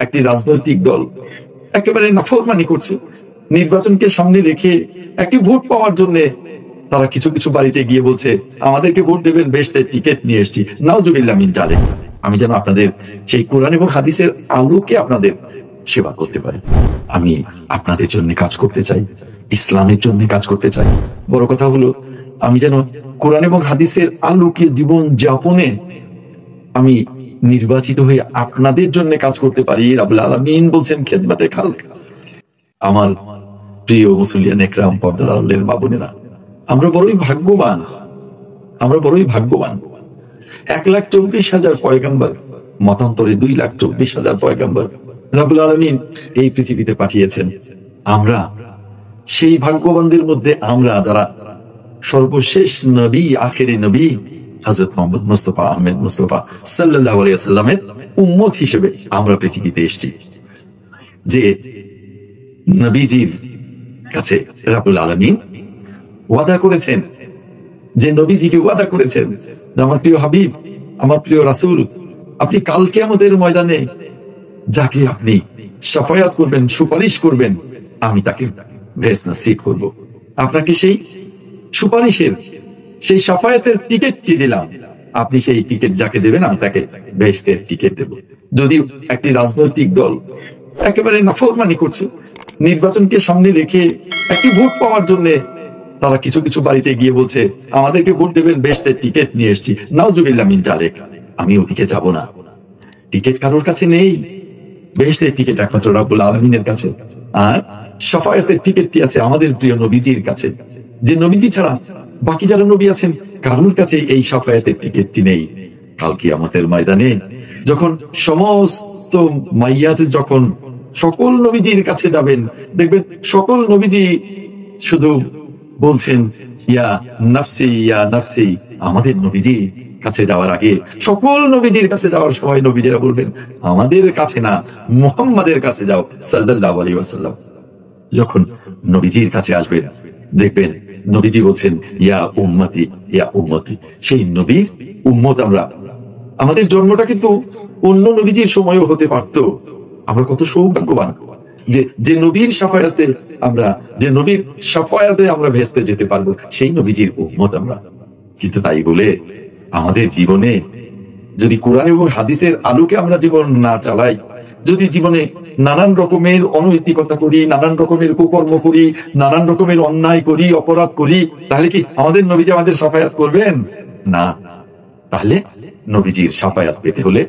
একটি রাজনৈতিক দল একেবারে নাফরমানি করছে। নির্বাচনকে সামনে রেখে একটি ভোট পাওয়ার জন্য তারা কিছু কিছু বাড়িতে গিয়ে বলছে, আমাদেরকে ভোট দেবেন, বেহেশতের টিকিট নিয়ে এসেছি। নাউজুবিল্লাহ মিন জালিক। আমি যেন আপনাদের সেই কোরআন এবং হাদিসের আলোকে আপনাদের সেবা করতে পারি। আমি আপনাদের জন্য কাজ করতে চাই, ইসলামের জন্য কাজ করতে চাই। বড় কথা হলো, আমি যেন কোরআন এবং হাদিসের আলোকে জীবন যাপনে আমি নির্বাচিত হয়ে আপনাদের জন্য কাজ করতে পারি। রাব্বুল আলামিন বলছেন খেদমতে খালক। আমার প্রিয় মুসলিয়ান একরাম, পর্দার আড়ালের মা বোনেরা, আমরা বড়ই ভাগ্যবান, আমরা বড়ই ভাগ্যবান। 1,24,000 পয়গম্বর, মতান্তরে 2,24,000 পয়গম্বর রাব্বুল আলামিন এই পৃথিবীতে পাঠিয়েছেন। আমরা সেই ভাগ্যবানদের মধ্যে আমরা যারা সর্বশেষ নবী, আখেরি নবী হযরত মুহাম্মদ মুস্তাফা আহমেদ মুস্তাফা সাল্লাল্লাহু আলাইহি ওয়াসাল্লামের উম্মত হিসেবে আমরা পৃথিবীতে এসেছি। যে নবীজির কাছে রাব্বুল আলামিন ওয়াদা করেছেন, যে নবীজিকে ওয়াদা করেছেন, আমার প্রিয় হাবিব, আমার প্রিয় রাসূল, আপনি কাল কিয়ামতের ময়দানে যাকে আপনি শাফায়াত করবেন, সুপারিশ করবেন, আমি তাকে বেহেশত নসিব করব। আপনাকে সেই সুপারিশের, সেই শাফায়াতের টিকিটটি দিলাম। আপনি সেই টিকিট যাকে দেবেন, আমি তাকে বেহেশতের টিকিট দেব। যদি একটি রাজনৈতিক দল একেবারে নাফরমানি করছে, নির্বাচনকে সামনে রেখে একটি ভোট পাওয়ার জন্য তারা কিছু কিছু বাড়িতে গিয়ে বলছে, আমাদেরকে ভোট দেবেন, বেহেশতের টিকিট নিয়ে এসেছি। নাউজুবিল্লাহ মিন জালিক। আমি ওদিকে যাব না। টিকিট কারোর কাছে নেই, বেহেশতের টিকিট একমাত্র রাব্বুল আলামিনের কাছে। আর শাফায়াতের টিকিটটি আছে আমাদের প্রিয় নবীজির কাছে। যে নবীজি ছাড়া বাকি যারা নবী আছেন, কারোর কাছে এই শাফায়াতের টিকিটটি নেই। কাল কিয়ামতের ময়দানে যখন সমস্ত মাইয়াত যখন সকল নবীজির কাছে যাবেন, দেখবেন সকল নবীজি শুধু বলছেন ইয়া নাফসি ইয়া নাফসি। আমাদের নবীজি কাছে যাওয়ার আগে, সকল নবীজির কাছে যাওয়ার সময় নবীজিরা বলবেন, আমাদের কাছে না, মুহাম্মাদের কাছে যাও সাল্লাল্লাহু আলাইহি ওয়াসাল্লাম। যখন নবীজির কাছে আসবেন, দেখবেন নবীজি বলছেন ইয়া উম্মতি ইয়া উম্মতি। সেই নবীর উম্মত আমরা। আমাদের জন্মটা কিন্তু অন্য নবীজির সময়ও হতে পারতো। আমরা কত সৌভাগ্যবান যে যে নবীর শাফায়াতে আমরা, যে নবীর শাফায়াতে আমরা বেহেশতে যেতে পারবো, সেই নবীজির উম্মত আমরা। কিন্তু তাই বলে আমাদের জীবনে যদি কোরআন এবং হাদিসের আলোকে আমরা জীবন না চালাই, যদি জীবনে নানান রকমের অনৈতিকতা করি, নানান রকমের কুকর্ম করি, নানান রকমের অন্যায় করি, অপরাধ করি, তাহলে কি আমাদের নবীজি আমাদের শাফায়াত করবেন? না। তাহলে নবীজির শাফায়াত পেতে হলে,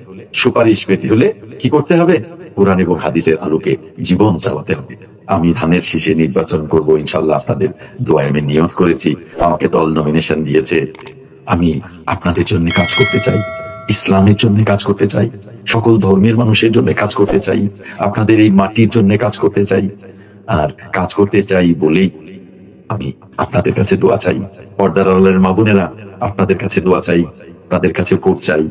সুপারিশ পেতে হলে কি করতে হবে? কোরআন এবং হাদিসের আলোকে জীবন চালাতে হবে। আমি ধানের শীষে নির্বাচন করব ইনশাল্লাহ। আপনাদের দোয়ায় আমি নিয়ত করেছি, আমাকে দল নমিনেশন দিয়েছে। আমি আপনাদের জন্য কাজ করতে চাই, ইসলামের জন্য কাজ করতে চাই, সকল ধর্মের মানুষের জন্য কাজ করতে চাই, আপনাদের এই মাটির জন্য কাজ করতে চাই। আর কাজ করতে চাই বলেই আমি আপনাদের কাছে দোয়া চাই। পর্দার আড়ালের মা বোনেরা, আপনাদের কাছে দোয়া চাই, আপনাদের কাছে ভোট চাই।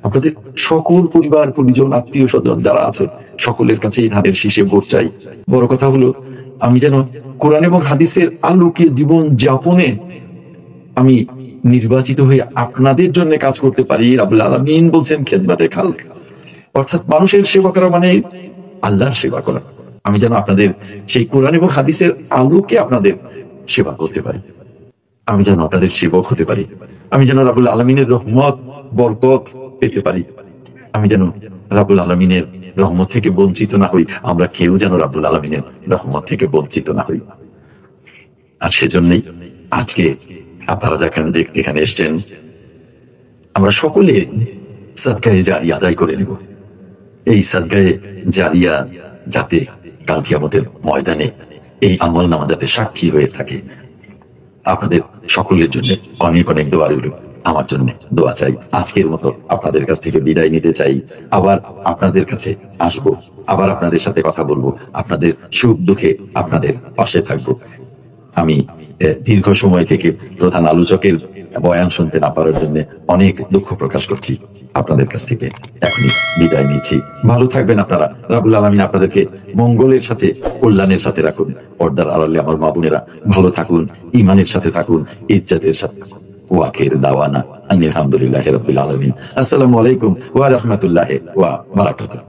আপনাদের সকল পরিবার পরিজন, আত্মীয় স্বজন যারা আছে, সকলের কাছে এই ধানের শীষে ভোট চাই। বড় কথা হলো, আমি যেন কোরআন এবং হাদিসের আলোকে জীবন যাপনে আমি নির্বাচিত হয়ে আপনাদের জন্য কাজ করতে পারি। রাব্বুল আলামিন বলছেন খেদমতে খালক। অর্থাৎ মানুষের সেবা করা মানে আল্লাহর সেবা করা। আমি যেন আপনাদের সেই কোরআন এবং হাদিসের আলোকে আপনাদের সেবা করতে পারি। আমি যেন আপনাদের সেবক হতে পারি। আমি যেন রাব্বুল আলামিনের রহমত বরকত পেতে পারি। আমি যেন রাব্বুল আলামিনের রহমত থেকে বঞ্চিত না হই। আমরা কেউ যেন রাব্বুল আলামিনের রহমত থেকে বঞ্চিত না হই। আর সেজন্যই আজকে আপনারা যেখানে এখানে এসছেন, আমরা সকলে সাদকায়ে জারিয়া আদায় করে নেব। এই সাদকায়ে জারিয়া যাতে কাল কিয়ামতের ময়দানে এই আমল নামা যাতে সাক্ষী হয়ে থাকে। আপনাদের সকলের জন্য অনেক অনেক দোয়া রইল। আমার জন্য দোয়া চাই। আজকের মতো আপনাদের কাছ থেকে বিদায় নিতে চাই। আবার আপনাদের কাছে আসবো, আবার আপনাদের সাথে কথা বলবো, আপনাদের সুখ দুঃখে আপনাদের পাশে থাকবো। আমি দীর্ঘ সময় থেকে প্রধান আলোচকের বয়ান শুনতে না পারার জন্য অনেক দুঃখ প্রকাশ করছি। আপনাদের কাছ থেকে এখনই বিদায় নিচ্ছি। ভালো থাকবেন আপনারা। রাব্বুল আলামিন আপনাদেরকে মঙ্গলের সাথে, কল্যাণের সাথে রাখুন। পর্দার আড়ালে আমার মা বোনেরা ভালো থাকুন, ঈমানের সাথে থাকুন, ইজ্জতের সাথে। ওয়াখির দাওয়ানা আলহামদুলিল্লাহি রাব্বিল আলামিন। আসসালামু আলাইকুম ওয়া রাহমাতুল্লাহি ওয়া বারাকাতুহু।